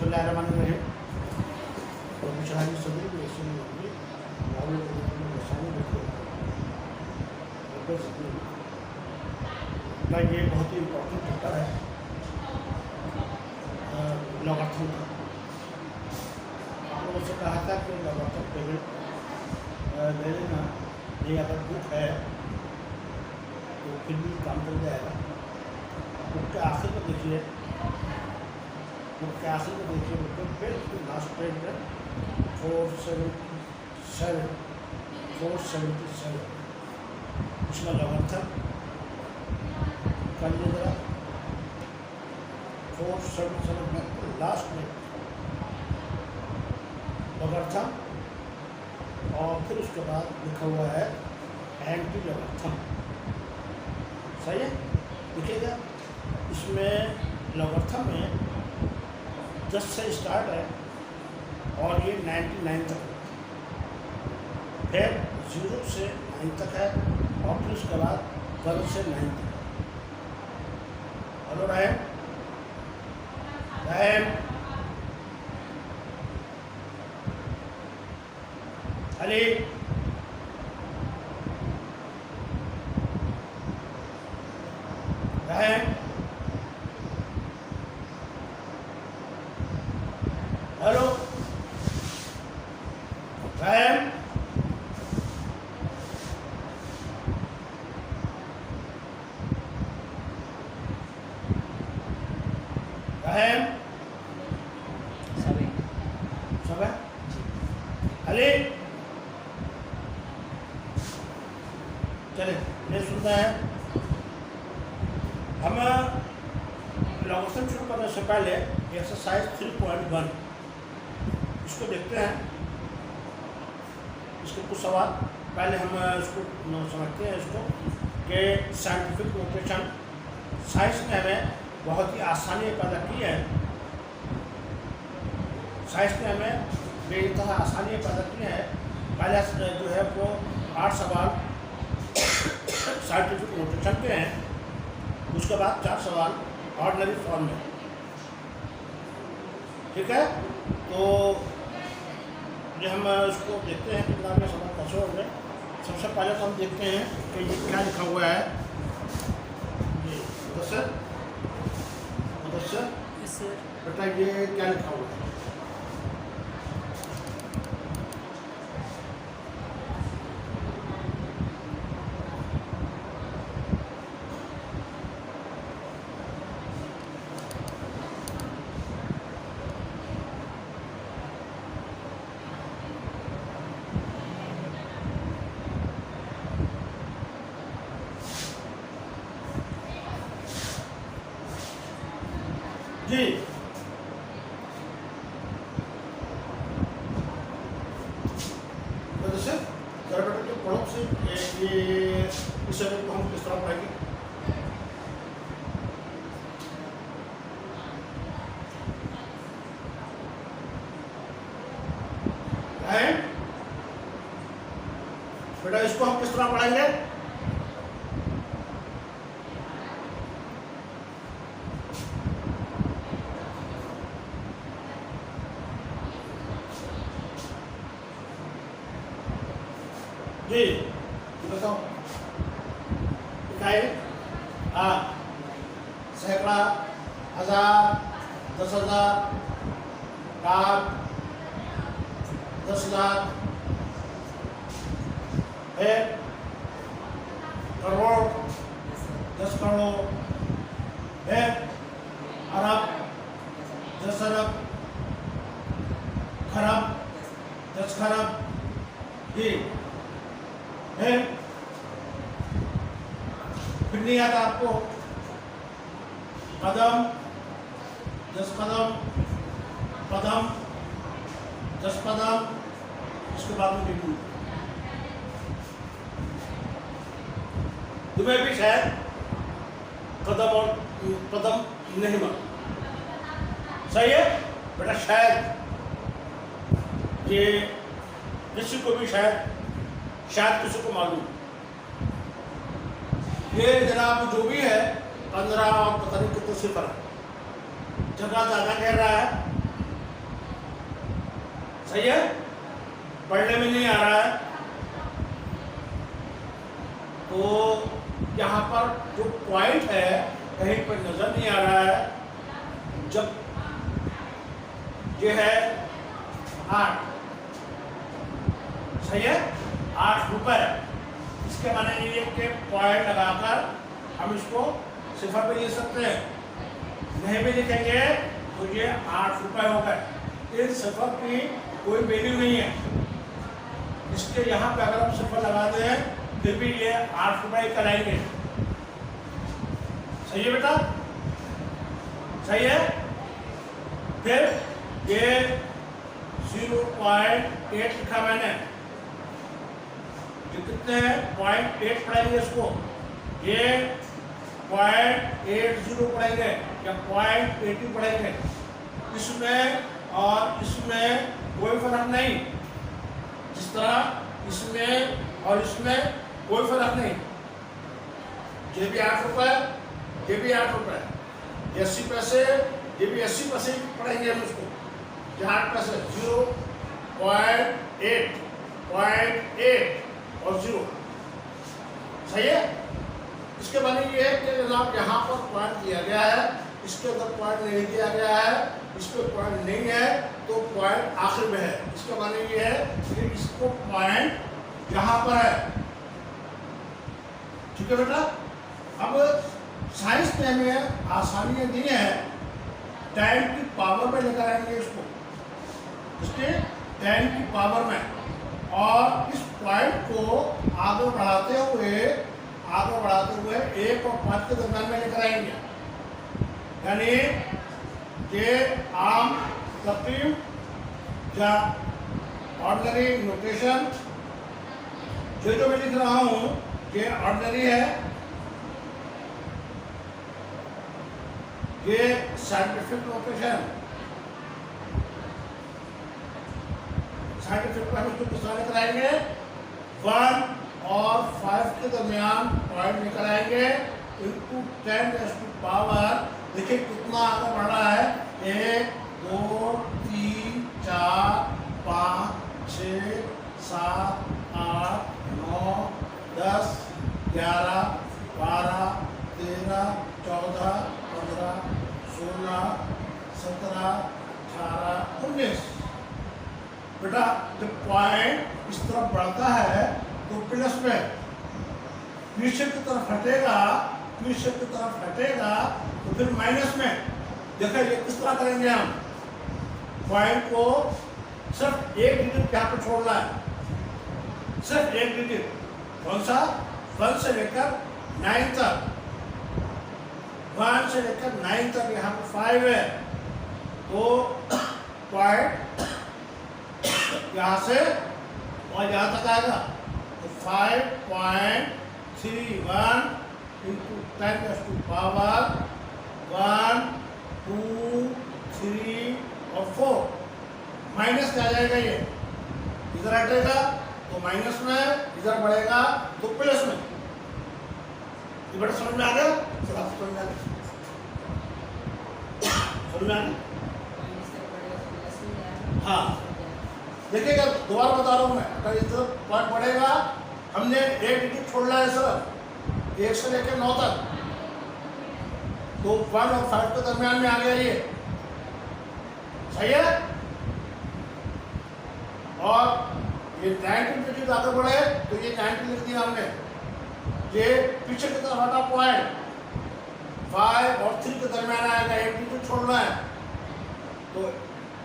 बिस्मिल्लाहिर्रहमानिर्रहीम। का ये बहुत ही इम्पोर्टेंट चैप्टर है लॉगरिथम का। आप लोगों से कहा था कि लॉगरिथम टेबल ले लेना, ये अगर बुक है तो फिर भी काम चल जाएगा। बुक के आखिर में देखिए, बुक के बिल्कुल लास्ट पेज में 477 उसका लॉगरिथम कर लीजिए जरा। 477 में लास्ट में लॉगरिथम और फिर उसके बाद लिखा हुआ है एंटी लॉगरिथम। सही है, देखिएगा इसमें लॉगरिथम में 10 से स्टार्ट है और ये 99 तक है, फिर 0 से 9 तक है और फिर उसके बाद 1 से 9 तक। Hello RAM Ali RAM hello RAM RAM सब है अली चले नहीं सुनता है। हम लॉगरिथम शुरू करने से पहले एक्सरसाइज 3.1 इसको देखते हैं। इसके कुछ सवाल पहले हम इसको समझते हैं इसको कि साइंटिफिक नोटेशन साइंस ने हमें बहुत ही आसानी पैदा की है। साइंस ने हमें बेइंतहा आसानी पैदा की है। पहले जो है वो 8 सवाल साइंटिफिक नोटेशन के हैं, उसके बाद 4 सवाल ऑर्डिनरी फॉर्म में। ठीक है, तो ये हम इसको देखते हैं कितना में सवाल कैसे होंगे। सबसे पहले तो हम देखते हैं कि ये क्या लिखा हुआ है। ये मुदस्सिर बेटा ये क्या लिखा हुआ है? जी जैसे बेटा के पढ़ो से ये इस शब्द को हम किस तरह पढ़ेंगे? बेटा इसको हम किस तरह पढ़ेंगे? जी बताओ। सैकड़ा, 1000, 10,000, लाख, 10 लाख, करोड़, 10 करोड़, अरब, 10 अरब, खरब, 10 खरब। जी फिर नहीं आता आपको कदम, 10 कदम, कदम, 10 कदम, इसके बाद में बिल्कुल तुम्हें भी शायद कदम और कदम नहीं मालूम। सही है बेटा, शायद ये किसी को भी शायद किसी को मालूम। ये जनाब जो भी है 15 और पता नहीं कितने सिफर है, जगह ज़्यादा कह रहा है सही है, पढ़ने में नहीं आ रहा है तो यहाँ पर जो पॉइंट है कहीं पर नजर नहीं आ रहा है। जब ये है 8, सही है, 8 रुपए, इसके माने ये कि पॉइंट लगाकर हम इसको सिफर पे लिख सकते हैं, नहीं भी लिखेंगे तो ये 8 रुपए हो गए। इस सिफर की कोई वैल्यू नहीं है, इसके यहाँ पे अगर हम सिफर लगा दें फिर भी ये 8 रुपए कराएंगे। सही है बेटा, सही है। फिर ये 0.8 लिखा मैंने, ये कितने हैं, 0.8 पढ़ाएंगे इसको, ये 0.80 पढ़ेंगे या 0.80 पढ़ेंगे। इसमें और इसमें कोई फर्क नहीं, जिस तरह इसमें और इसमें कोई फर्क नहीं। ये भी 8 रुपए, ये भी 8 रुपए, 80 पैसे, ये भी 80 पैसे पढ़ेंगे हम इसको। 8 पैसे 0.8, 0.8 और 0, सही है। इसके बाद ये है कि जनाब यहाँ पर पॉइंट दिया गया है, इसके अंदर पॉइंट नहीं दिया गया है, इस पर पॉइंट नहीं है तो पॉइंट आखिर में है। इसका माने ये है कि इसको पॉइंट यहाँ पर है, ठीक है बेटा। अब साइंस में हमें आसानियाँ दी है, 10 की पावर में लेकर आएंगे इसको, इसके 10 की पावर में, और इस पॉइंट को आगे बढ़ाते हुए 1 और 5 के दरम्यान में लेकर आएंगे। यानी ये आम तरतीब या ऑर्डिनरी नोटेशन जो मैं लिख रहा हूँ ये ऑर्डिनरी है, ये साइंटिफिक नोटेशन, साइंटिफिक में हम इसको किस तरह लेकर आएंगे, 1 और 5 के दरमियान पॉइंट लेकर आएंगे, इंटू 10 पावर, देखिए कितना आगे बढ़ रहा है, 1 2 3 4 5 6 7 8 9 10 11 12 13 14 15 16 17 18 19। बेटा जब पॉइंट इस तरफ बढ़ता है तो प्लस में, पीछे की तरफ हटेगा, पीछे की तरफ हटेगा तो फिर माइनस में। देखिए ये किस तरह करेंगे हम, पॉइंट को सिर्फ एक डिजिट यहाँ पर छोड़ना है, सिर्फ एक डिजिट, कौन सा, 1 से लेकर 9 तक, 1 से लेकर 9 तक, यहाँ पर 5 है तो पॉइंट यहाँ से और यहाँ तक आएगा तो 5.31 इंटू 10 पावर 1 2 3 और 4, माइनस क्या आ जाएगा, ये इधर हटेगा तो माइनस में, इधर बढ़ेगा तो प्लस में। ये बड़ा समझ में आ गया, समझ में आ गया, समझ में आ गया। हाँ देखिएगा, दोबारा बता रहा हूँ मैं, अगर इधर पॉइंट बढ़ेगा, हमने एक डिजिट छोड़ना है सर, 1 से लेकर 9 तक, तो 1 और 5 के दरमियान में आ गया ये, सही है। और ये 19 डिजिट आगे बढ़े तो ये 19 लिख दिया हमने, ये पीछे की तरफ हटा पॉइंट 5 और 3 के दरमियान आएगा, एक डिजिट छोड़ना है तो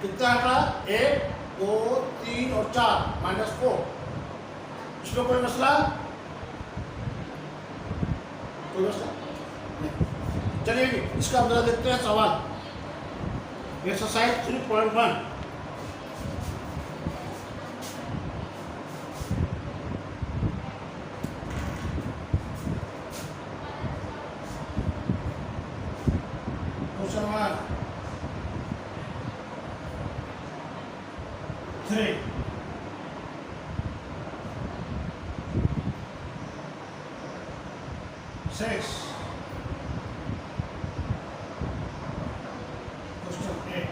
कितना हटा, 1 2 3 और 4 -4। इसमें कोई मसला, कोई मसला नहीं। चलिए इसका हम जरा देखते हैं सवाल, एक्सरसाइज 3.1। क्वेश्चन 1 3 6 question 8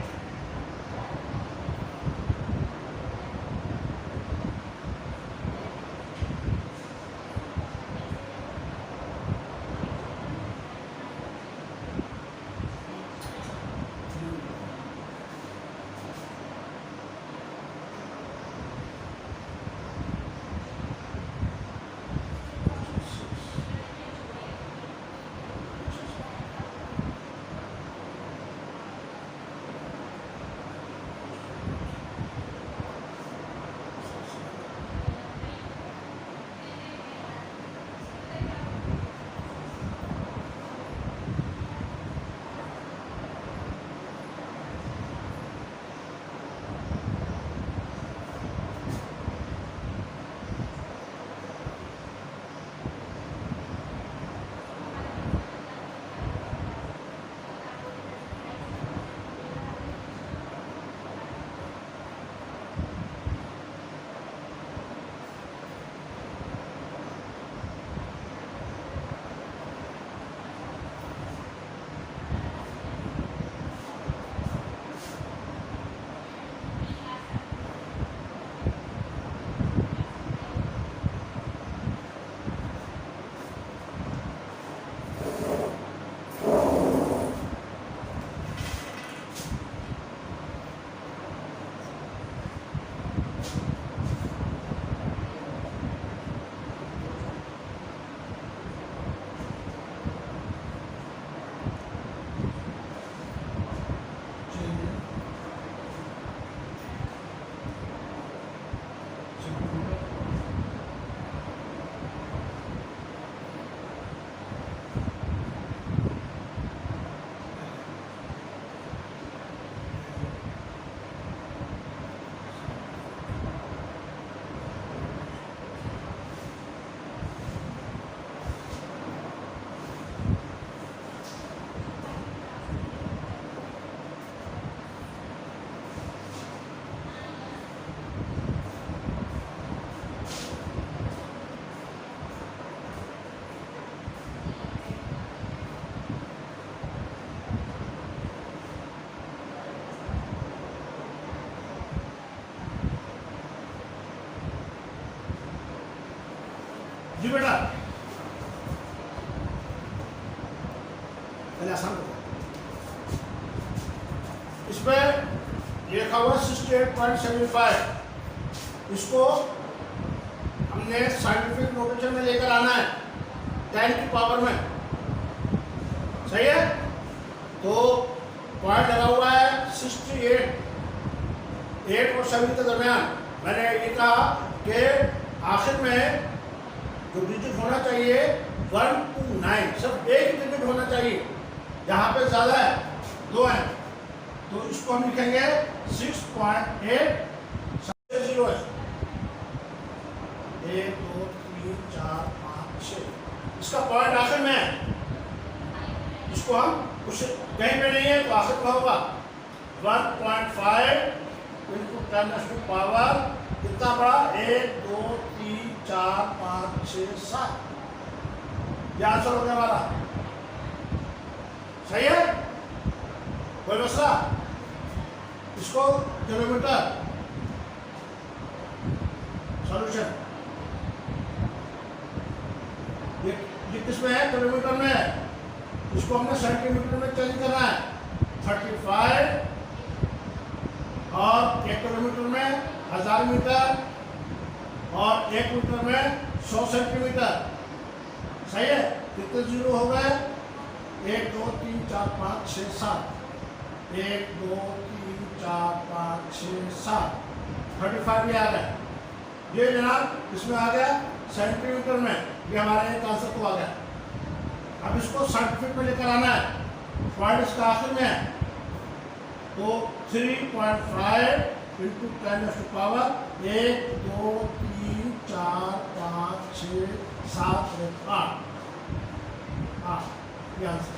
लिखा हुआ 68.75, इसको हमने साइंटिफिक नोटेशन में लेकर आना है 10 की पावर में, सही है। तो पॉइंट लगा हुआ है 68 और 70 के दरमियान। मैंने ये कहा कि आखिर में जो डिजिट होना चाहिए 1 to 9, सिर्फ एक ही डिजिट होना चाहिए, यहाँ पे ज़्यादा है, 2 है, तो इसको हम लिखेंगे 6.8 0 है, 1 2 3 4 5 6, इसका पॉइंट आखिर में है, इसको हम कुछ कहीं पे नहीं है तो आखिर में होगा 1.5 इंटू 10 टू पावर कितना बड़ा, 1 2 3 4 5 6 7, यह आंसर हो गया हमारा, सही है। कोई मसला, इसको किलोमीटर सॉल्यूशन ये किसमें है, किलोमीटर में है, इसको हमने सेंटीमीटर में चेंज करना है, 35 और 1 किलोमीटर में 1000 मीटर और 1 मीटर में 100 सेंटीमीटर, सही है। कितने जीरो हो गए, 1 2 3 4 5 6 7, 1 2 3 4 5 6 7, 35 भी आ गया, ये जनाब इसमें आ गया सेंटीमीटर में, ये हमारे एक आंसर को आ गया। अब इसको साइंटिफिक में लेकर आना है, पॉइंट इसका आखिर में है, तो 3.5 इंटू 10 टू पावर 1 2 3 4 5 6 7 8, ये आंसर,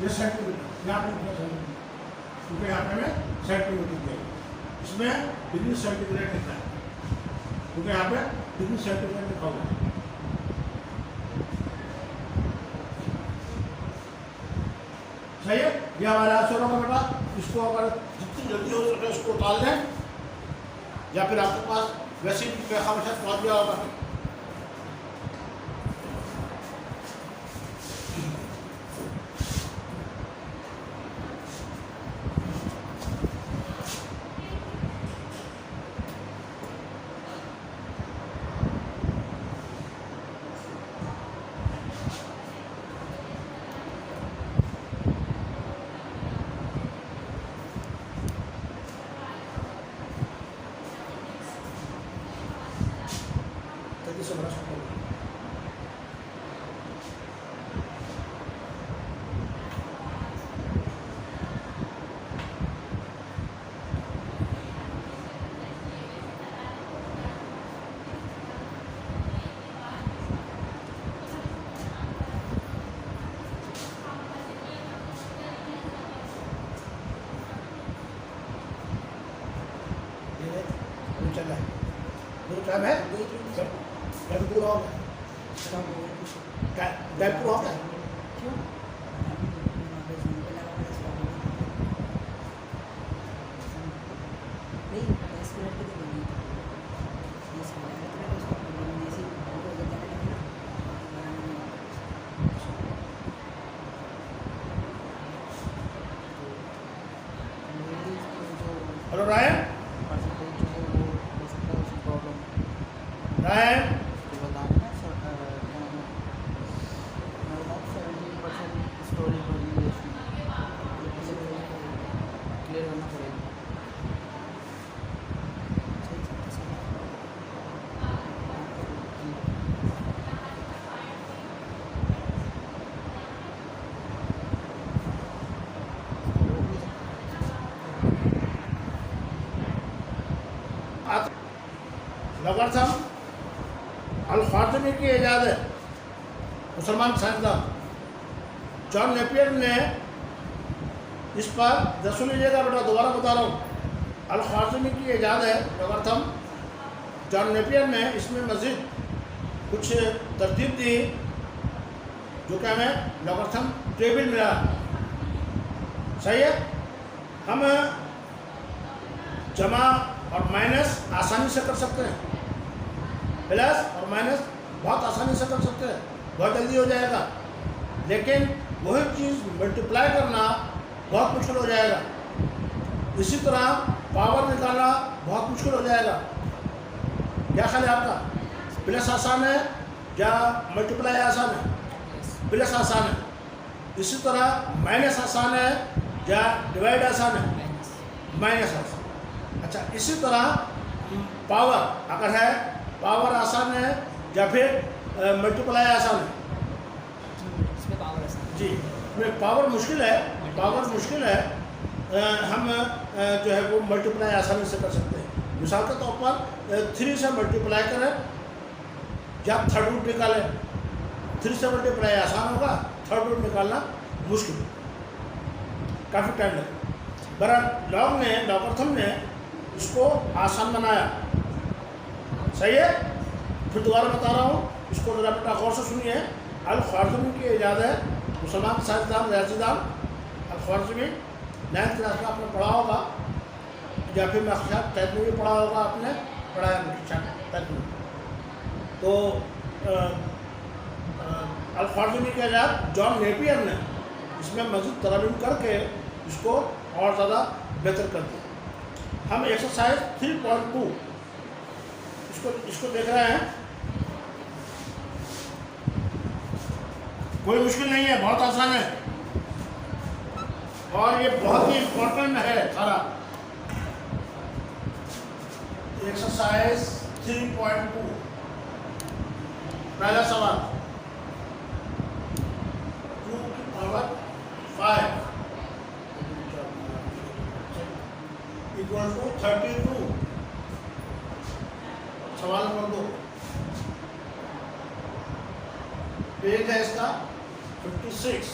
ये सेंटीमीटर, यहाँ पे सेंटीमीटर, क्योंकि यहाँ पे हमें सेंटीमीटर दिया, इसमें डिग्री सेंटीग्रेड लिखा है, क्योंकि यहाँ पे डिग्री सेंटीग्रेड लिखा हुआ है, सही है। ये हमारा आंसर होगा बेटा, इसको अगर जितनी जल्दी हो सके उसको उतार दें, या फिर आपके पास वैसे ही हमेशा पहुँच गया होगा। जल्दी से बड़ा सकते हैं। चल रहा है, टाइम है, पूरा हो गया, पूरा हो गया, क्यों नहीं 10 मिनट की तो नहीं, 10 minute hello Ryan, Ryan clear करना पड़ेगा। लॉगरिथम अल-ख्वारिज़मी की इजाद है, मुसलमान साइंसदान जॉन नेपियर ने इस पर सुन लीजिएगा बेटा, दोबारा बता रहा हूँ, अल-ख्वारिज़मी की इजाद है लॉगरिथम, जॉन नेपियर ने इसमें मज़ीद कुछ तरतीब दी जो कि हमें लॉगरिथम टेबल मिला, सही है। हम जमा और माइनस आसानी से कर सकते हैं, प्लस और माइनस बहुत आसानी से कर सकते हैं, बहुत जल्दी हो जाएगा, लेकिन वही चीज़ मल्टीप्लाई करना बहुत मुश्किल हो जाएगा। इसी तरह पावर निकालना बहुत मुश्किल हो जाएगा। क्या ख्याल है आपका? प्लस आसान है या मल्टीप्लाई आसान है? प्लस आसान है। इसी तरह माइनस आसान है या डिवाइड आसान है? माइनस आसान। अच्छा, इसी तरह पावर अगर है, पावर आसान है या फिर मल्टीप्लाई आसान है? इसमें पावर आसान जी, में पावर मुश्किल है, पावर मुश्किल है। हम जो है वो मल्टीप्लाई आसानी से कर सकते हैं। मिसाल के तौर पर 3 से मल्टीप्लाई करें या थर्ड रूट निकालें। 3 से मल्टीप्लाई आसान होगा, थर्ड रूट निकालना मुश्किल, काफ़ी टाइम लगेगा। बहरहाल लॉगरिथम ने इसको आसान बनाया। सही है? फिर दोबारा बता रहा हूँ, इसको जरा बेटा गौर से सुनिए। अल-ख्वारिज़मी की इजाज़ है, मुसलमान साइंसदान रियाज़ीदान अल-ख्वारिज़मी 9th क्लास में आपने पढ़ा होगा या फिर मैं ख्याल 10th में भी पढ़ा होगा, आपने पढ़ाया मुझे 10th में। तो अल-ख्वारिज़मी की इजाज़ जॉन नेपियर ने इसमें मज़ीद तरमीम करके इसको और ज़्यादा बेहतर कर दिया। हम एक्सरसाइज 3.2 इसको देख रहे हैं। कोई मुश्किल नहीं है, बहुत आसान है और ये बहुत ही इम्पोर्टेंट है सारा। एक्सरसाइज 3.2 पहला सवाल, 2 की पावर 5 इक्वल टू 32। सवाल नंबर 2 पेज है इसका 56।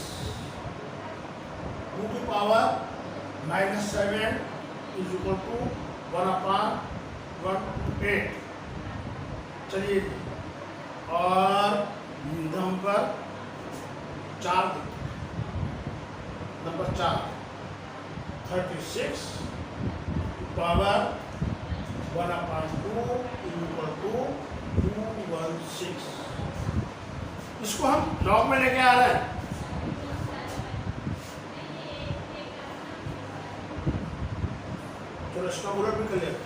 2 की पावर -7 इज इक्वल टू 1/1/8। चलिए, और number 4 36 power 1/2 is equal to 216। इसको हम लॉग में लेके आ रहे हैं। चलो इसका उलट भी कर लेते हैं।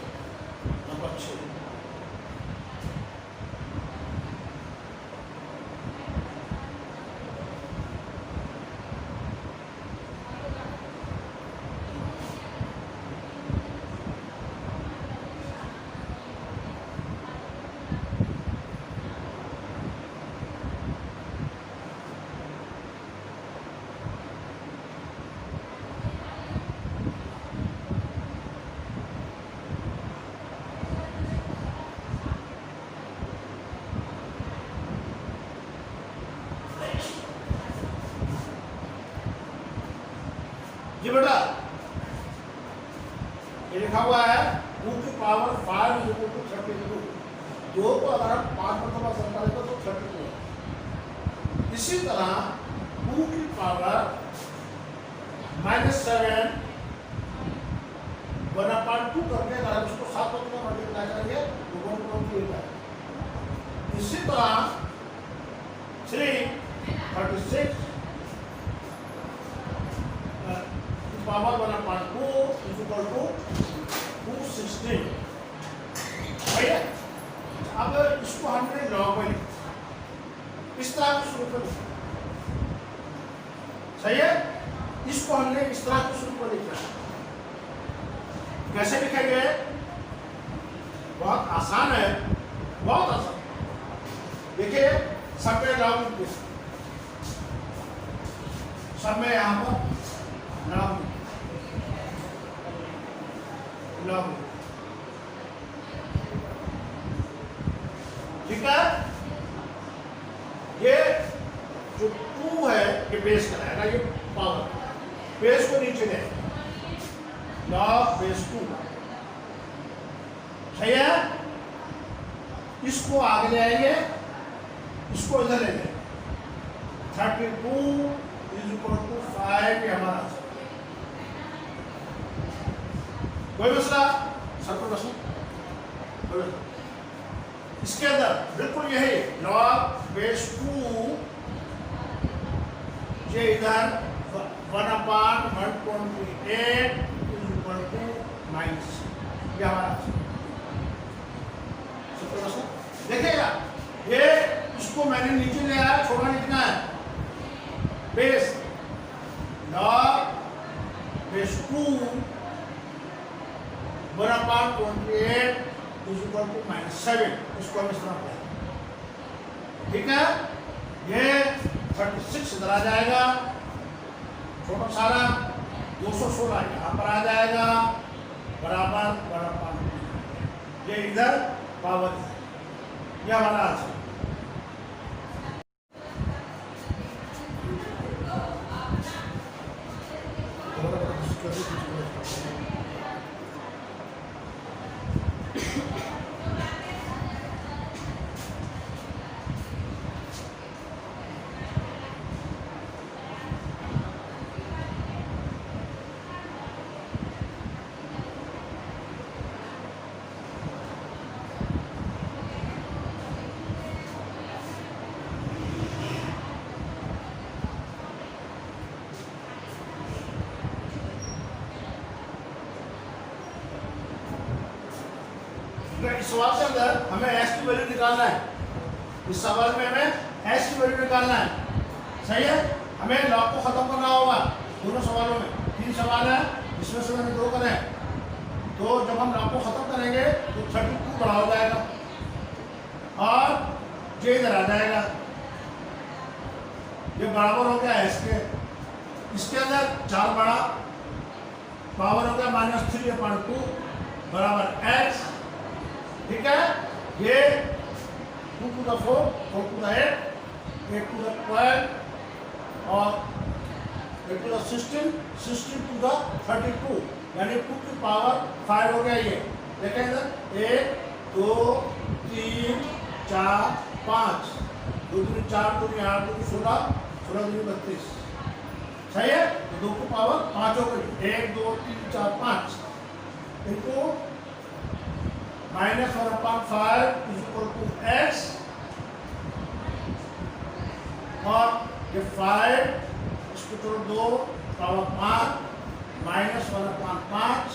नंबर 6 जी बेटा, ये लिखा हुआ है 2 की पावर 5 इज इक्वल टू 32। 2 को अगर हम 5 मरतबा संभालेंगे तो 32 है। इसी तरह 2 की पावर -7 1/2 करके अगर हम इसको 7 मरतबा मल्टीप्लाई करेंगे तो 1/8 है। इसी तरह 36 पावर 1/2 इज इक्वल टू 216। सही है? अब इसको हमने लॉग में लिखा, इस तरह के स्वरूप में लिखा। सही है? इसको हमने इस तरह के स्वरूप में लिखा। कैसे लिखेंगे? बहुत आसान है, बहुत आसान। देखिए, सब में लॉग, सब में यहाँ पर लॉग ठीक है। ये जो 2 है ये बेस कराएगा, ये पावर बेस को नीचे ले, लॉग बेस 2। सही है? इसको आगे ले आएंगे, इसको इधर ले लेंगे। 32 इज इक्वल टू 5 ये हमारा आंसर। कोई मसला? सर कोई मसला? इसके अंदर बिल्कुल यही लॉग बेस 2, ये इधर 1/128 इज इक्वल टू ये हमारा सूत्र देखिएगा। ये इसको मैंने नीचे ले आया, छोटा लिखना है बेस लॉग बेस 2 1/28 -7, इसको हम इस तरह पढ़ेंगे। ठीक है, ये 36 इधर आ जाएगा, छोटा सारा 216 यहाँ पर आ जाएगा बराबर 1/2, ये इधर पावर है। यह हमारा आंसर। इस सवाल के अंदर हमें एस की वैल्यू निकालना है। इस सवाल में हमें एस की वैल्यू निकालना है, सही है। हमें लॉग को खत्म करना होगा दोनों सवालों में। 3 सवाल है, इसमें से मैंने 2 करें, तो जब हम लॉग को खत्म करेंगे तो 32 बड़ा हो जाएगा और जे इधर आ जाएगा, ये बराबर हो गया एस के। इसके अंदर 4 बड़ा पावर हो गया -3/2 बराबर एक्स। ठीक है, ये 2 to the 4, 4 to the 8, 8 to the 12 और 8 to the 16, 16 to the 32, यानी 2 की पावर 5 हो गया। ये देखें इधर 1 2 3 4 5, 2 दूनी 4, 2 दूनी 8, 2 दूनी 16, 16 दूनी 32, सही है। तो 2 की पावर 5 हो गई, 1 2 3 4 5 इनको -1/5 = x और ये 5 इसको छोड़ो 2 पावर 5 -1/5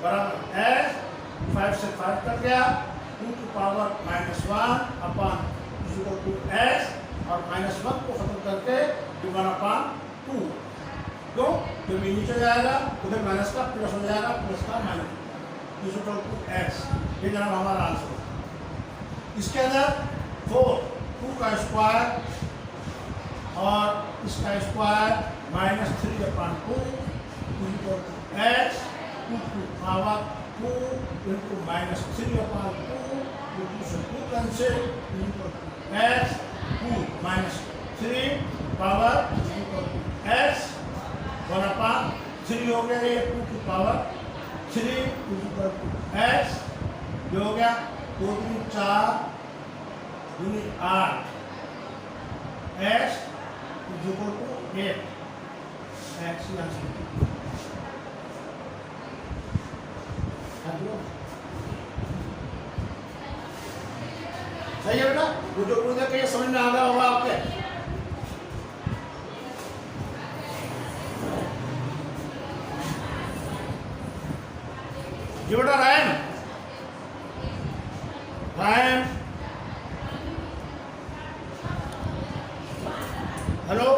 बराबर x। 5 से 5 कट गया, 2 की पावर -1/x और -1 को खत्म करके 1/2। क्यों? जब ये नीचे जाएगा उधर माइनस का प्लस हो जाएगा, प्लस का माइनस x। ये जनाब हमारा आंसर है। इसके अंदर 2 का स्क्वायर और इसका स्क्वायर -3/2 x 2 की पावर 2 × -3/2 से 2 कैंसिल x 2 -3 पावर x 1/3 हो गया। ये 2 की पावर 3 = x, जो हो गया 2 दूनी 4 दूनी 8 x = 8 x सही है बेटा। वो जो पूछा कि समझ में आ गया होगा आपके। ये बेटा रायन हेलो,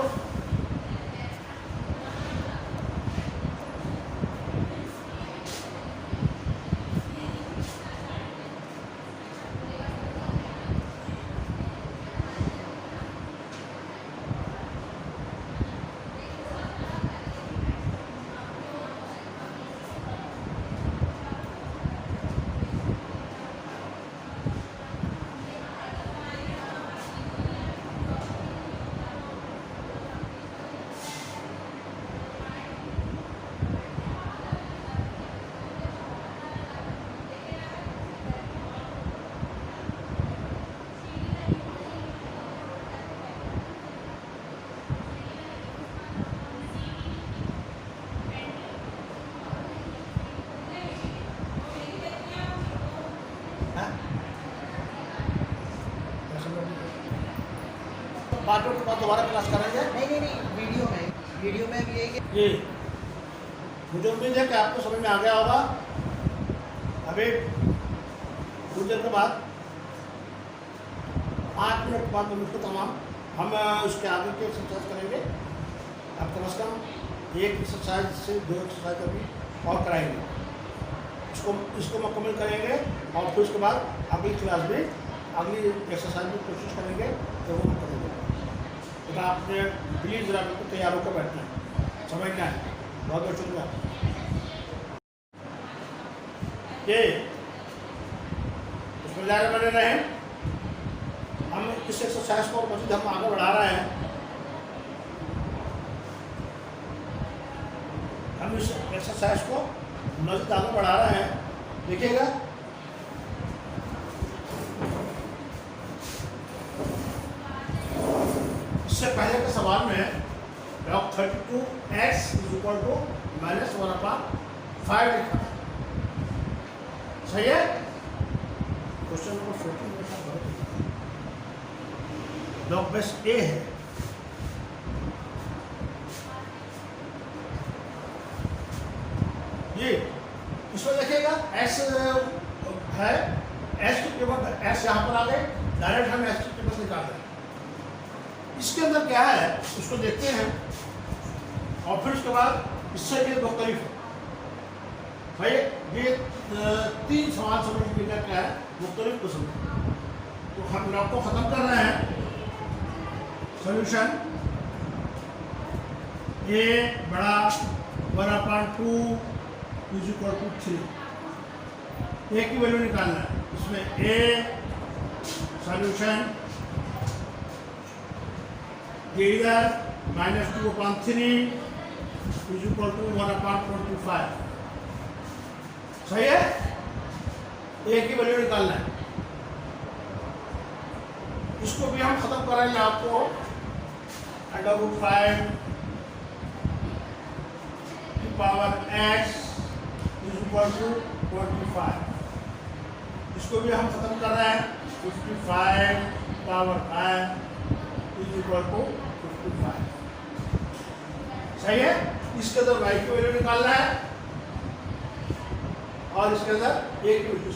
पार्ट के बाद दोबारा क्लास करेंगे। नहीं, वीडियो में भी यही जी, मुझे उम्मीद है कि आपको समझ में आ गया होगा। अभी कुछ देर के बाद 8 मिनट के बाद मिनट को तमाम हम उसके आगे के एक्सरसाइज करेंगे। अब कम से कम एक एक्सरसाइज से 2 एक्सरसाइज अभी और कराएंगे, इसको मुकम्मल करेंगे और फिर उसके बाद अगली क्लास में अगली एक्सरसाइज में कोशिश करेंगे तो वो करेंगे। तो आपने प्लीज़ ज़रा बिल्कुल तैयार होकर बैठना है, समझना है। बहुत बहुत शुक्रिया। ये इसमें बने रहे, हम इस एक्सरसाइज को मज़ीद हम आगे बढ़ा रहे हैं। हम इस एक्सरसाइज को मज़ीद आगे बढ़ा रहे हैं, देखिएगा। इससे पहले के सवाल में log 32x = -1/5 लिखा था, सही है। क्वेश्चन नंबर 14 में लॉग बेस ए है। ये इसमें देखिएगा x है, x की कीमत x यहाँ पर आ गई, डायरेक्ट हम x की कीमत निकाल दें। इसके अंदर क्या है उसको देखते हैं और फिर उसके बाद इससे ये मुख्तलिफ है भाई। ये 3 सवाल समझ लीजिएगा क्या है, मुख्तलिफ किस्म। तो हम लॉग को ख़त्म कर रहे हैं। सोल्यूशन a बड़ा 1/2 = 3, a की वैल्यू निकालना है। इसमें a सोल्यूशन इधर -2/3 = 1/25, सही है। a की वैल्यू निकालना है, इसको भी हम खत्म करेंगे। आपको √5 की पावर x = 25, इसको भी हम खत्म कर रहे हैं। 55 की पावर 5 = 55, सही है। इसके अंदर y की वैल्यू निकालना है और इसके अंदर a की वैल्यू, s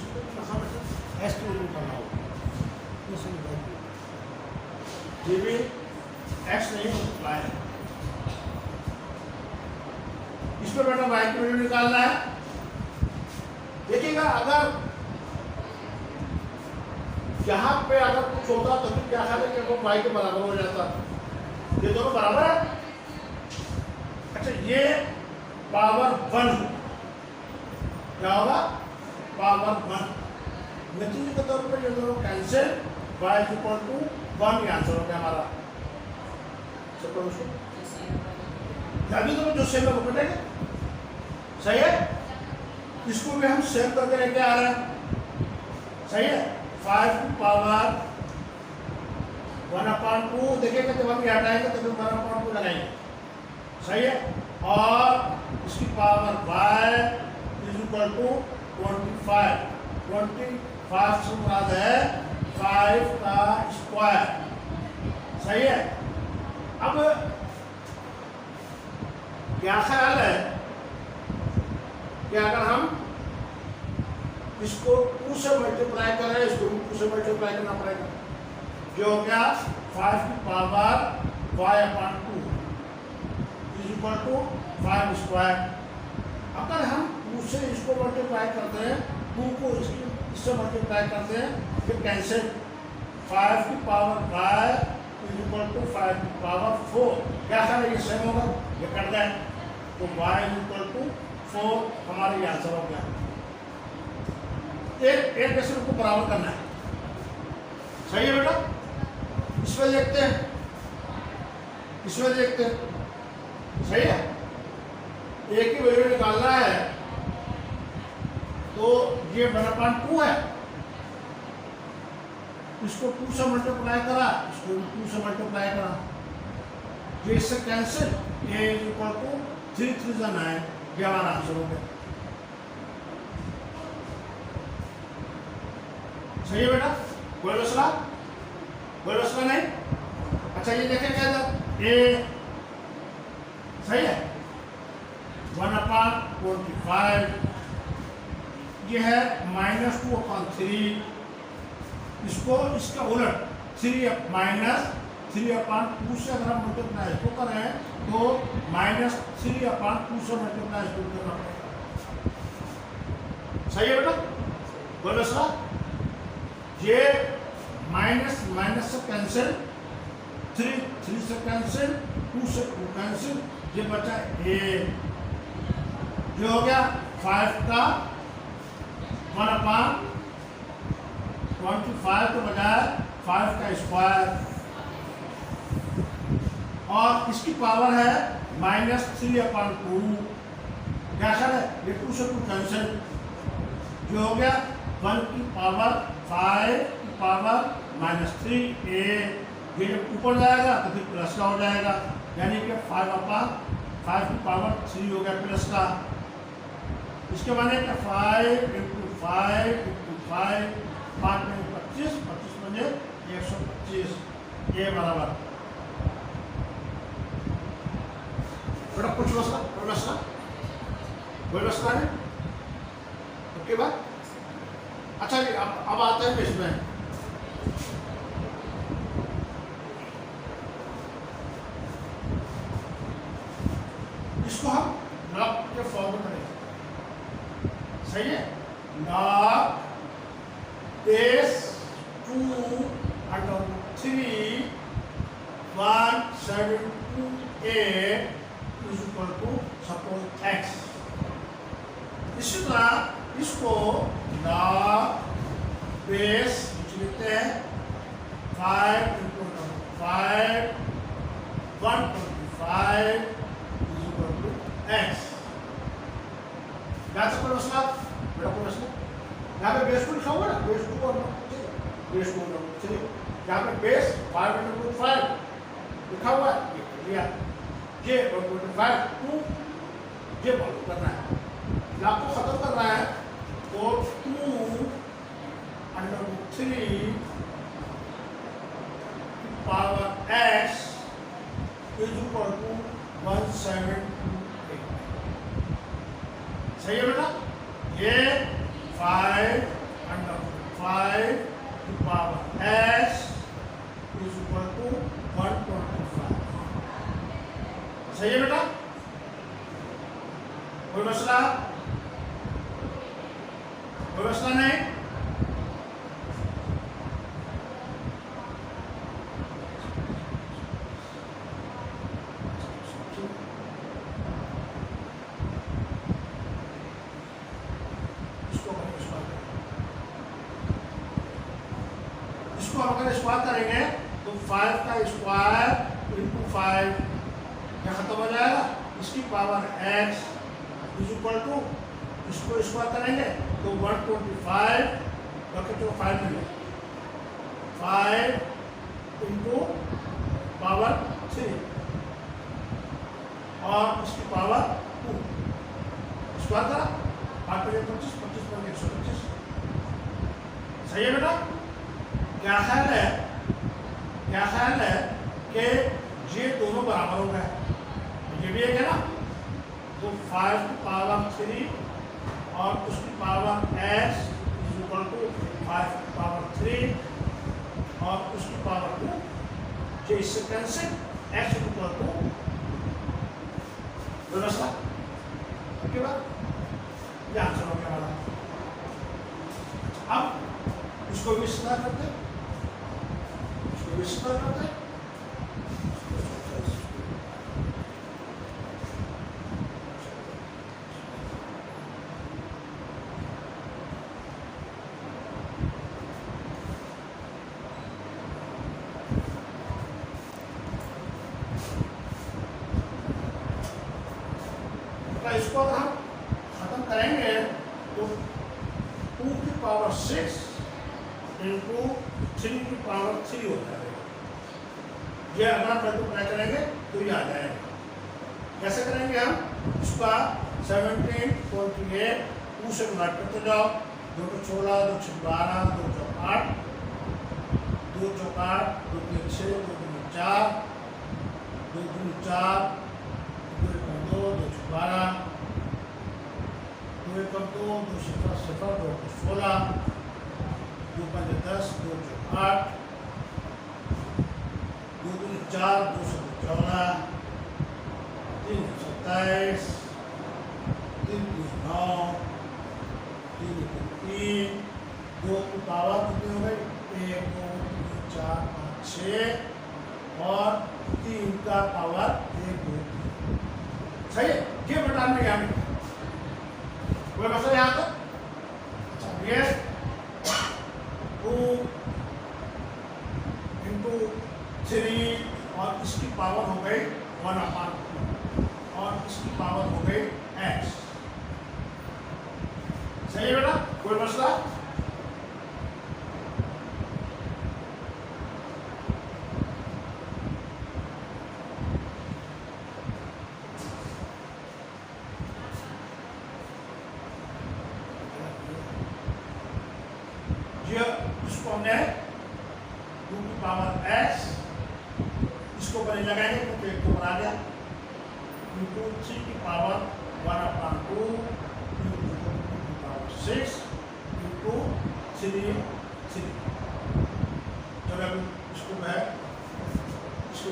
की वैल्यू निकालना होगा। ये भी x नहीं y है, इसमें बेटा y की वैल्यू निकालना है। देखिएगा अगर यहाँ पे अगर कुछ होता तो फिर क्या है कि वो y के बराबर हो जाता। ये दोनों बराबर है। अच्छा, ये पावर 1 क्या होगा, पावर 1। नतीजे के तौर पर ये दोनों कैंसिल, y = 1 ये आंसर हो गया हमारा। अभी तो जो सेम है वो कटेगा, सही है। इसको भी हम सेम करके लेके आ रहे हैं, सही है। 5 की पावर 1/2 देखिएगा, जब हम ये हटाएंगे तो 1/2 लगाएंगे, सही है। और इसकी पावर y = 25, 25 से मुराद है 5 का स्क्वायर, सही है। अब क्या ख्याल है कि अगर हम इसको 2 से मल्टीप्लाई करें, इसको 2 से मल्टीप्लाई करना पड़ेगा, जो हो गया 5 की पावर y/2 = 5²। अगर हम 2 से इसको मल्टीप्लाई करते हैं, 2 को इससे मल्टीप्लाई करते हैं, फिर कैंसिल। 5 की पावर y = 5 की पावर 4, क्या है ये सेम होगा, ये कट जाए तो y = 4 हमारा ये आंसर हो गया। एक डेसिमल को बराबर करना है, सही है बेटा। इसमें देखते हैं, इसमें देखते हैं, सही है। a की वैल्यू निकालना है तो ये 1/2 है, इसको 2 से मल्टीप्लाई करा, इसको 2 से मल्टीप्लाई करा, ये इससे कैंसिल। a = 3 3 9, ये हमारा आंसर हो गया, सही है बेटा। कोई मसला नहीं। अच्छा, ये देखें क्या ए सही है। 1/25 ये है -2/3, इसको इसका उलट 3 माइनस 3/2 से अगर हम मल्टीप्लाई इसको करें तो -3/2 से मल्टीप्लाई इसको करना पड़ेगा। सही है बेटा? बोलो सर, ये माइनस माइनस से कैंसिल, 3 से कैंसिल, 2 से 2 कैंसिल, ये बचा ए, जो हो गया 5 का 1/25 के बजाय 5 का स्क्वायर, और इसकी पावर है -3/2। क्या सर है? ये 2 से 2 कैंसिल, जो हो गया 1 की पावर 5 की पावर -3a। ये जब ऊपर जाएगा तो फिर प्लस का हो जाएगा, यानी कि 5/5 की पावर 3 हो गया प्लस का। इसके माने क्या? 5 × 5 × 5, 5 में 25, 25 में 125, ये बराबर। बेटा कुछ मसला कोई मसला नहीं? ओके बात। अच्छा जी, अब आते हैं इसमें इसको हम लॉग के फॉर्म में करेंगे। सही है? log base 2/3 172a is equal to suppose x। इसी तरह इसको log base लिखते हैं 5 × 5 125 is equal to x। क्या कोई मसला? बड़ा कोई मसला? यहाँ पे बेस 2 लिखा हुआ ना, बेस 2 और बेस 2 चलिए, यहाँ पे बेस 5 × 5 लिखा हुआ है, लिया ये 125 2 ये मालूम करना है, लाख को खत्म करना है तो 2/3 power x is equal to 178। सही है बेटा? ये 5/5 power x is equal to 125। सही है बेटा? कोई मसला? कोई मसला नहीं? इसको हम अगर स्क्वायर करेंगे तो 5 का स्क्वायर × 5 क्या खत्म हो जाएगा, इसकी power x is equal to, इसको स्क्वायर करेंगे तो 125 बाकी तो 5 मिलेगा, 5 × पावर 3 और इसकी पावर 2 स्क्वायर करा 5 × 25 25 × 125। सही है बेटा? क्या ख्याल है कि ये दोनों बराबर हो गए, ये भी एक है ना, तो 5 की पावर 3 और उसकी power x is equal to 5 की पावर 3 और उसकी पावर 2, जो इससे cancel x is equal to व्यवस्था। ओके बात, ये आंसर हो गया हमारा। अब इसको विस्तार करते हैं, विस्तार करते हैं। इसको अगर हम खत्म करेंगे तो 2 की पावर 6 इंटू 3 की पावर 3 हो जाएगा। ये अगर हम मल्टीप्लाई करेंगे तो ये आ जाएगा। कैसे करेंगे हम? इसका 17 48 2 से डिवाइड करते जाओ, 2 को 16 2 6 12 2 चौक 8 2 चौक 8 2 3 6 2 3 4 2 3 4 2 2 2 12 2 1 2 2 0 0 2 16, 2 5 10, 2 4 8, 2 3 4, 2 7 14, 3 27, 3 9, 3 3, 2 की पावर कितनी हो गई? 1 2 3 4 5 6 और 3 का पावर 1 2 3। सही है, ये बटान में यहाँ कोई मसला यहाँ तक? ये 2 इंटू 3 और इसकी पावर हो गई 1/2 और इसकी पावर हो गई x। सही है बेटा, कोई मसला? इसको हमने 2 की पावर x इसको पहले लगाएंगे तो एक ऊपर आ गया इंटू 3 की पावर 1/2 इंटू 2 की पावर 6 इंटू 3 जब हम इसको है इसको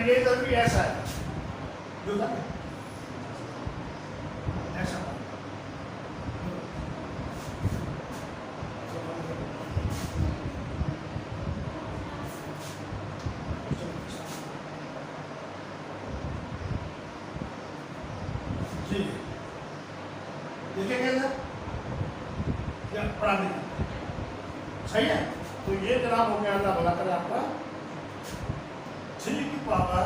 ये इधर भी ऐसा है जो था ऐसा जी देखिए क्या पढ़ा देंगे सही है। तो ये जनाब हो गया, अल्लाह भला करे आपका 3 की पावर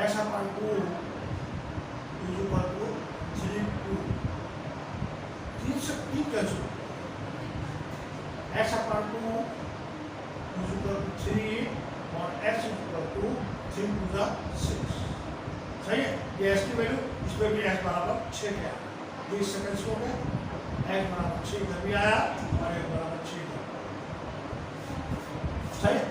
ऐसा पॉइंट 2 3 2 3 से 3 कैंसिल ऐसा पॉइंट 2 3 और x equal to 3 to the 6 सही है। ये x की वैल्यू इस पे भी x बराबर 6 के आया, 20 सेकंड्स हो गए, x बराबर 6 इधर भी आया और x बराबर 6 इधर सही है।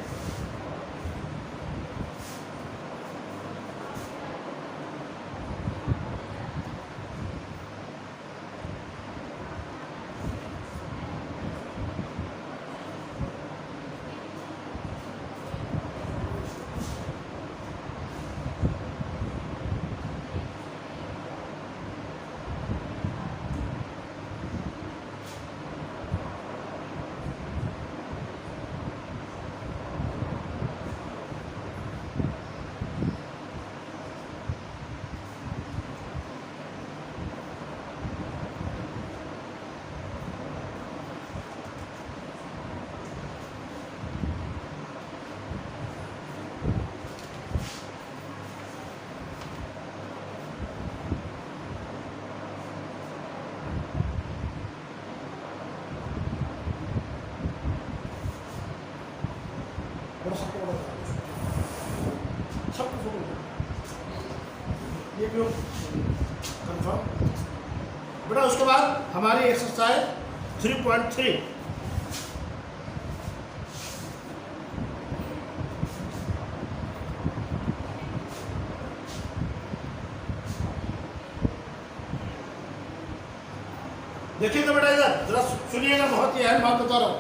ये भी कंफर्म बेटा। उसके बाद हमारी एक्सरसाइज 3.3 देखिएगा बेटा इधर जरा सुनिएगा, बहुत ही अहम बात बता रहा हूँ।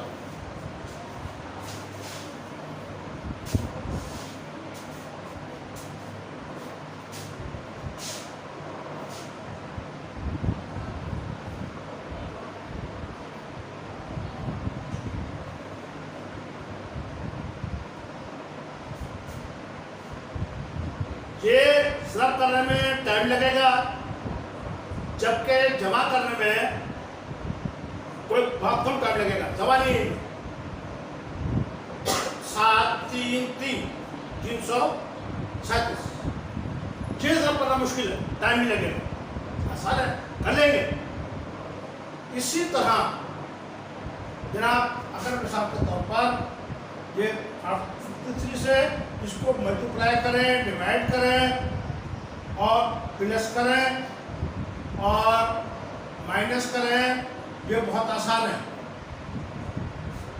ये सर्व करने में टाइम लगेगा, जबकि जमा करने में कोई बहुत कम टाइम लगेगा। जमा नहीं 7-3-3-337 ये सब करना मुश्किल है, टाइम नहीं लगेगा, आसान है, कर लेंगे। इसी तरह जनाब अगर मिसाल के तौर पर ये 53 से इसको मल्टीप्लाई करें, डिवाइड करें और प्लस करें और माइनस करें, ये बहुत आसान है,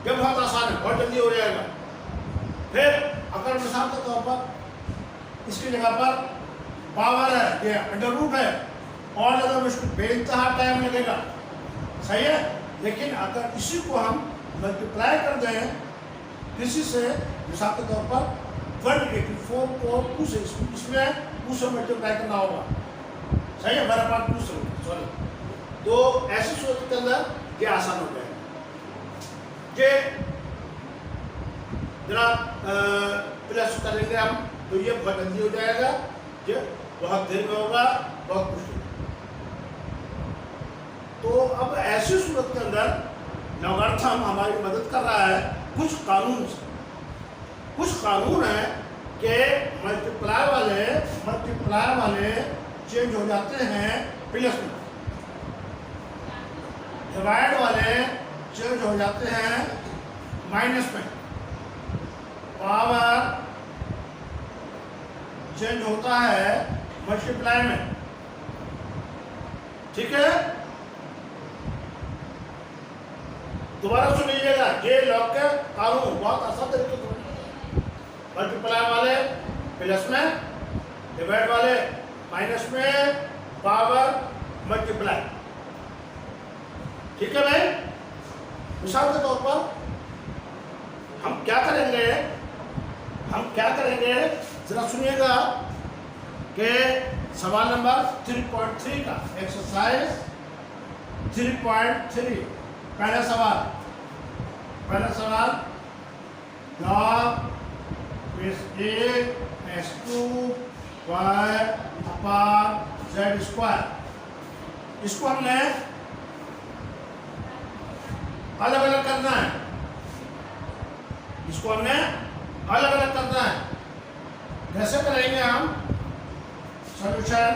ये बहुत आसान है, बहुत जल्दी हो जाएगा। फिर अगर मिसाल के तौर पर इसकी जगह पर पावर है, ये अंडर रूट है, और ज़्यादा मुश्किल, बेइंतहा टाइम लगेगा, सही है। लेकिन अगर इसी को हम मल्टीप्लाई कर दें किसी से, मिसाल के तौर पर 184 को 2 से, इसमें 2 से मल्टीप्लाई करना होगा, सही है, हमारे पास 2 से, सॉरी, तो ऐसी सूरत के अंदर ये आसान हो जाएगा। ये जरा प्लस करेंगे हम तो ये बहुत जल्दी हो जाएगा, ये बहुत देर में होगा, बहुत मुश्किल। तो अब ऐसी सूरत के अंदर लॉगरिथम हमारी मदद कर रहा है कुछ कानून से। कुछ कानून है कि मल्टीप्लाई वाले चेंज हो जाते हैं प्लस में, डिवाइड वाले चेंज हो जाते हैं माइनस में, पावर चेंज होता है मल्टीप्लाई में, ठीक है। दोबारा सुन लीजिएगा, ये लॉग के कानून बहुत आसान तरीके से, मल्टीप्लाई वाले प्लस में, डिवाइड वाले माइनस में, पावर मल्टीप्लाई, ठीक है भाई। मिसाल के तौर पर हम क्या करेंगे, जरा सुनिएगा कि सवाल नंबर 3.3 का एक्सरसाइज 3.3 पहला सवाल लॉग S2 y अपान z स्क्वायर, इसको हमने अलग अलग करना है, इसको हमने अलग अलग करना है। कैसे करेंगे हम? सॉल्यूशन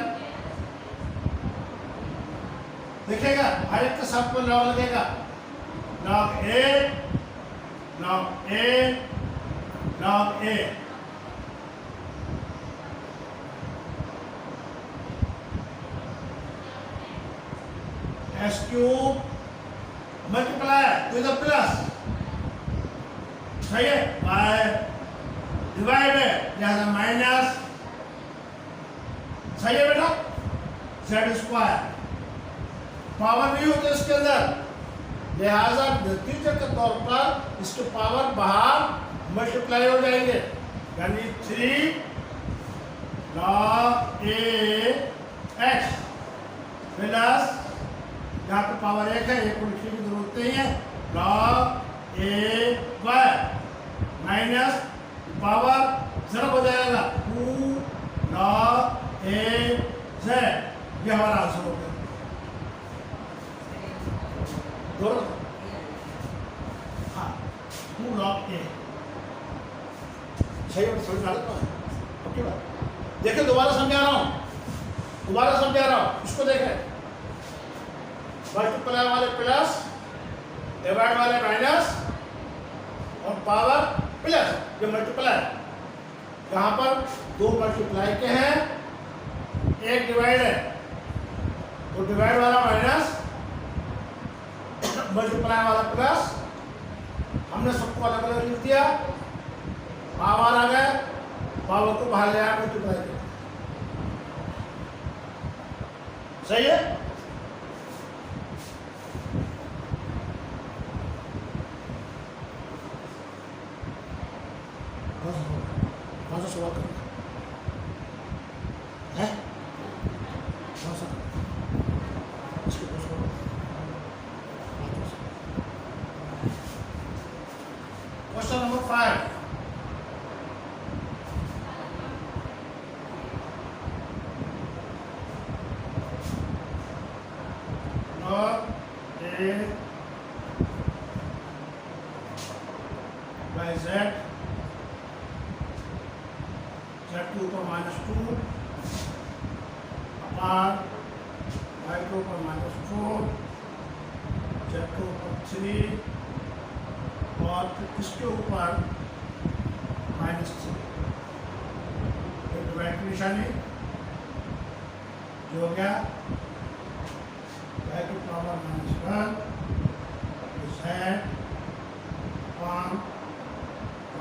देखिएगा, हर एक के साथ में लॉग लगेगा, log A log A log A, S cube multiply two the plus, सही है, बाय डिवाइडेड जैसा माइनस, सही है बेटा, जेड स्क्वायर, पावर नहीं होते इसके अंदर, लिहाजा नतीजे के तौर पर इसके पावर बाहर मल्टीप्लाई हो जाएंगे, यानी 3 log a x प्लस, यहाँ पे पावर 1 है, 1 को लिखने की जरूरत नहीं है, log a y minus power जरा हो जाएगा 2 log a z, ये हमारा आंसर हो गया। हाँ, 2 log a, सही है, समझ में आता है, ओके बात। देखिए दोबारा समझा रहा हूँ, इसको देखें, मल्टीप्लाई वाले प्लस, डिवाइड वाले माइनस और पावर प्लस, ये मल्टीप्लाई, यहाँ पर 2 मल्टीप्लाई के हैं, 1 डिवाइड है, तो डिवाइड वाला माइनस, मल्टीप्लाई वाला प्लस, हमने सबको अलग अलग लिख दिया, पावर आ गए, पावर को बाहर ले आया, मल्टीप्लाई किया, सही है। कौन सा सवाल करना है? कौन सा? इसके ऊपर सवाल। Question number 5। A by Z के ऊपर -2 अपॉन y के ऊपर -4 z के ऊपर 3 और फिर इसके ऊपर -3 डिवाइड की निशानी जो हो गया y की power -1 z upon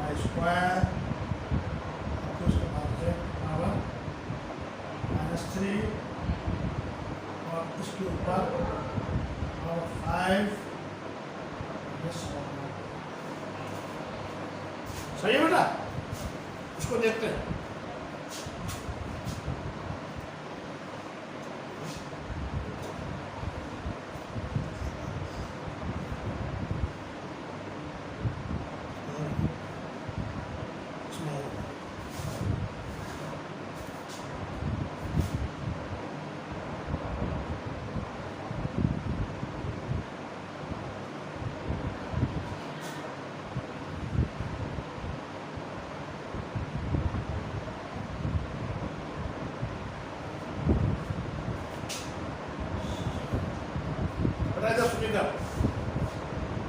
y square उसके बाद z पावर -3 और इसके ऊपर पावर 5। सही है बेटा? इसको देखते हैं।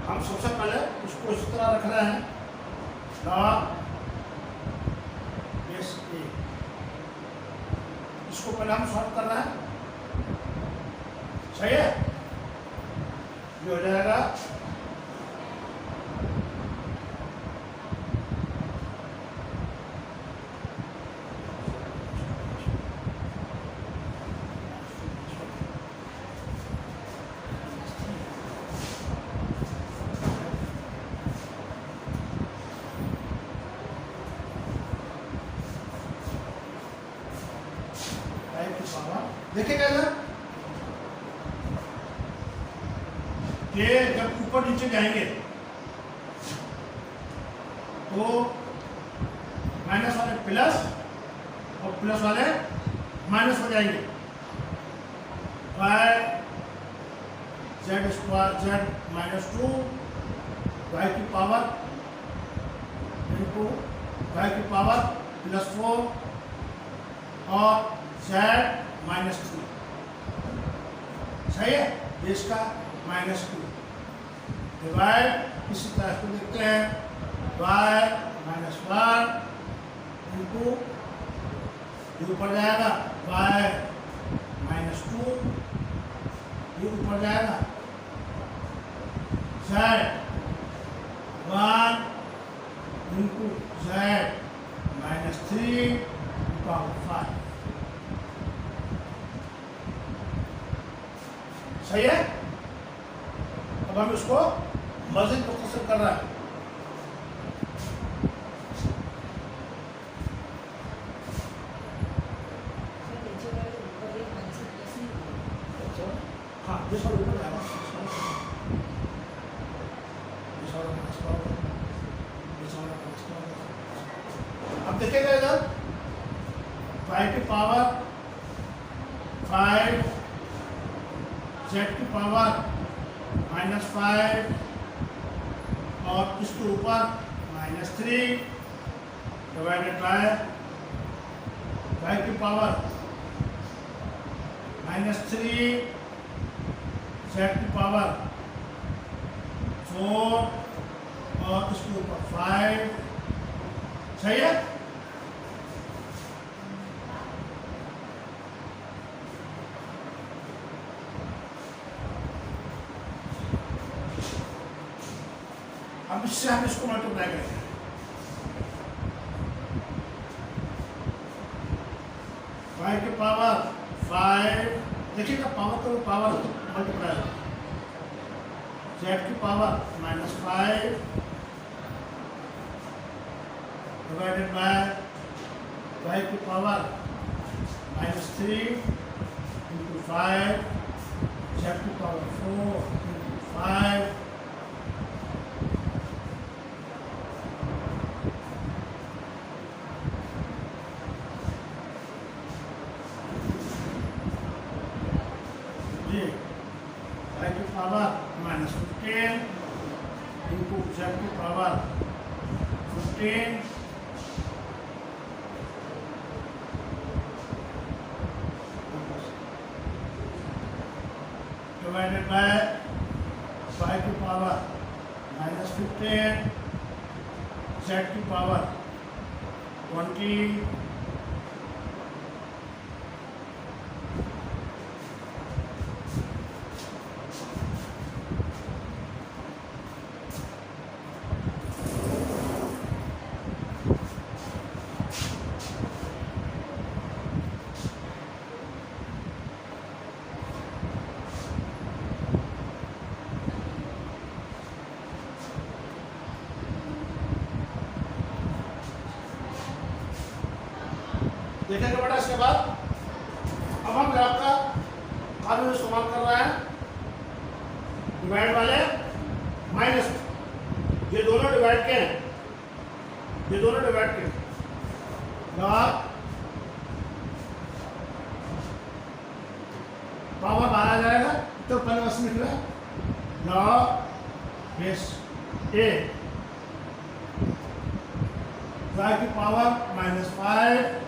हम सबसे पहले इसको इस तरह रख रहे हैं log बेस a। इसको पहले हम सॉल्व कर रहे हैं। सही है? ये हो जाएगा देखिएगा इधर ये जब ऊपर नीचे जाएंगे तो माइनस वाले प्लस और प्लस वाले माइनस हो जाएंगे। z स्क्वायर z -2 y की पावर इंटू y की पावर +4 और z -3। सही है? इसका -2 डिवाइड इसी तरह इसको देखते हैं y -1 इंटू ये ऊपर जाएगा y -2 ये ऊपर जाएगा z 1 इंटू z -3 पावर 5। सही है? अब हम इसको मजीद मुख्तसर कर रहे हैं। हाँ, ये सब ऊपर जाएगा। अब देखिएगा इधर y की पावर 5 z की पावर -5 और इसके ऊपर -3 डिवाइडेड बाय y की पावर -3 z की पावर 4 और इसके ऊपर 5। सही है? अब इससे हम इसको मल्टीप्लाई करेंगे। y की पावर 5 देखिएगा पावर तो पावर मल्टीप्लाई होगा। z की पावर -5 डिवाइडेड बाय y की पावर -3 इंटू 5 z की पावर 4 इंटू 5 ये y की पावर -15 इंटू z की पावर 15 divided by 5 की पावर -15 z की पावर 20 देखेंगे बेटा। इसके बाद अब हम ग्राफ का कानून इस्तेमाल कर रहे हैं डिवाइड वाले माइनस। ये दोनों डिवाइड के हैं, ये दोनों डिवाइड के लॉग पावर बाहर आ जाएगा तो पहले बस निकला लॉग बेस ए y की पावर -5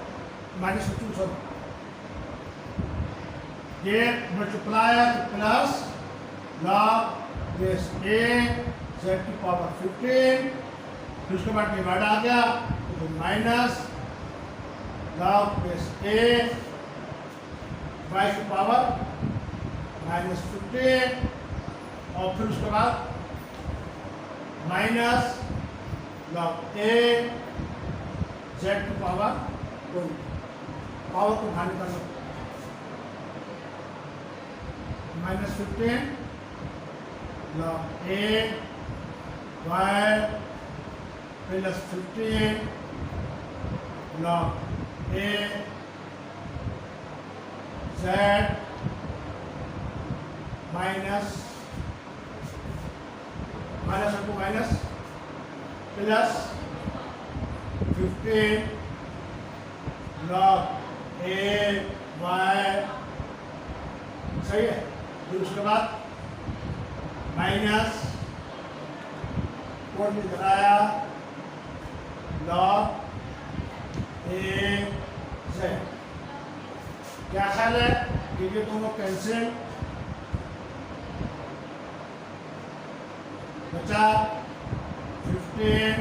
-2 सब ये मल्टीप्लायर प्लस लॉग बेस ए z की पावर 15 फिर उसके बाद डिवाइड आ गया तो माइनस लॉग बेस ए y की पावर -15 और फिर उसके बाद माइनस लॉग ए z की पावर को ध्यान करना -15 log a y plus 15 log a z minus minus plus 15 log a y सही है। फिर उसके बाद माइनस कोड में दिखाया log a z। क्या ख्याल है कि ये दोनों कैंसिल बचा 15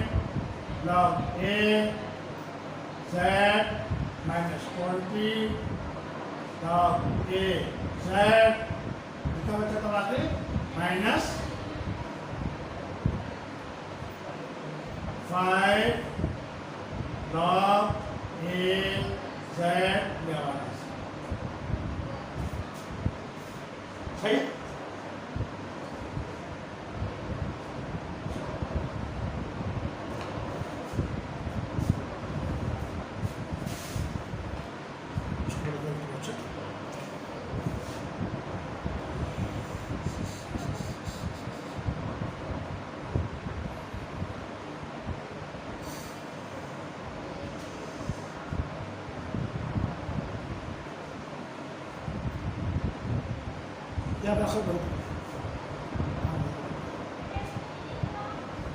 log a z -20 log a z कितना बचा था बाकी -5 log a z लेवाना सही।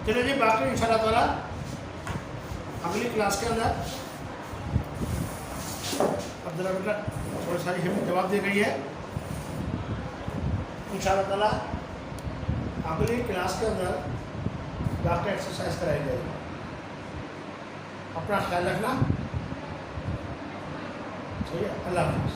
चलिए जी, बाकी इंशाल्लाह ताला अगली क्लास के अंदर अब्दुल्ला बेटा थोड़ी सारी हिम्मत जवाब दे गई है। इंशाल्लाह ताला अगली क्लास के अंदर बाकी एक्सरसाइज कराई जाएगी। अपना ख्याल रखना। ठीक है, अल्लाह हाफ़िज़।